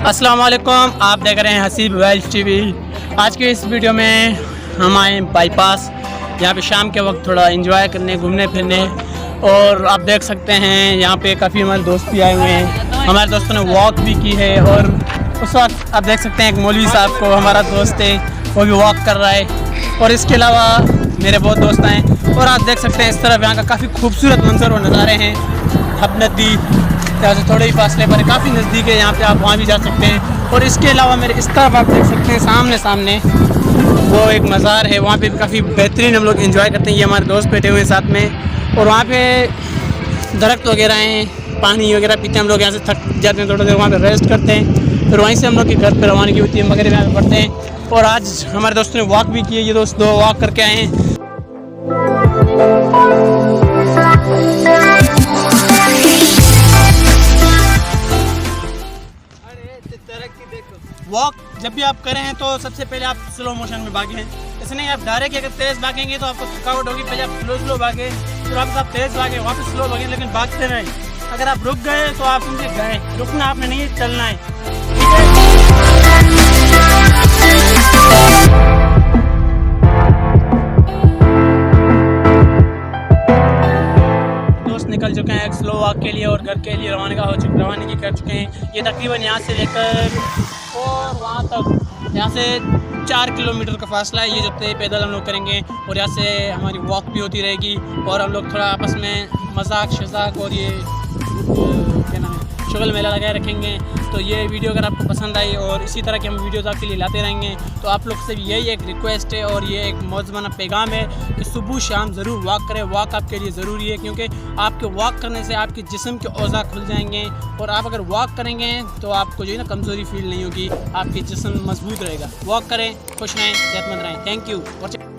अस्सलाम वालेकुम, आप देख रहे हैं हसीब वेल्स टीवी। आज के इस वीडियो में हम आए बाईपास, यहाँ पे शाम के वक्त थोड़ा एंजॉय करने, घूमने फिरने। और आप देख सकते हैं यहाँ पे काफ़ी हमारे दोस्त भी आए हुए हैं। हमारे दोस्तों ने वॉक भी की है और उस वक्त आप देख सकते हैं एक मौलवी साहब को, हमारा दोस्त है, वो भी वॉक कर रहा है। और इसके अलावा मेरे बहुत दोस्त हैं। और आप देख सकते हैं इस तरफ यहाँ का काफ़ी खूबसूरत मंजर और नज़ारे हैं। हब नदी यहाँ से थोड़े ही फासले पर काफ़ी नज़दीक है, यहाँ पे आप वहाँ भी जा सकते हैं। और इसके अलावा मेरे इस तरफ आप देख सकते हैं सामने वो एक मज़ार है, वहाँ पे भी काफ़ी बेहतरीन हम लोग एंजॉय करते हैं। ये हमारे दोस्त बैठे हुए हैं साथ में और वहाँ पे दरख्त वगैरह हैं, पानी वगैरह पीते हैं हम लोग। यहाँ से थक जाते हैं, थोड़ा देर वहाँ पे रेस्ट करते हैं, फिर वहीं से हम लोग के घर पर रवानगी होती है, मगरिब यहाँ पे पढ़ते हैं। और आज हमारे दोस्तों ने वॉक भी की है, ये दोस्त 2 वॉक करके आए हैं। वॉक जब भी आप करें तो सबसे पहले आप स्लो मोशन में भागें। ऐसे नहीं आप डायरेक्ट अगर तेज़ भागेंगे तो आपको थकावट होगी। पहले आप स्लो भागें, फिर आप तेज़ भागें, वापस स्लो भागें, लेकिन भागते रहें। अगर आप रुक गए तो आप समझे गए, रुकना आपने नहीं है, चलना है, ठीक है। निकल चुके हैं एक स्लो वॉक के लिए और घर के लिए रवानगी कर चुके हैं। ये तकरीबन यहाँ से लेकर और वहाँ तक यहाँ से 4 किलोमीटर का फासला है। ये जो पैदल हम लोग करेंगे और यहाँ से हमारी वॉक भी होती रहेगी और हम लोग थोड़ा आपस में मजाक शजाक और ये क्या नाम है शुगल मेला लगाए रखेंगे। तो ये वीडियो अगर आपको पसंद आई और इसी तरह के हम वीडियोज़ आपके लिए लाते रहेंगे तो आप लोग से भी यही एक रिक्वेस्ट है और ये एक मौजूदा पैगाम है कि सुबह शाम ज़रूर वॉक करें। वॉक आपके लिए ज़रूरी है क्योंकि आपके वॉक करने से आपके जिस्म के औज़ा खुल जाएंगे और आप अगर वॉक करेंगे तो आपको जो है ना कमज़ोरी फील नहीं होगी, आपके जिस्म मजबूत रहेगा। वॉक करें, खुश रहें, सेहतमंद रहें। Thank you.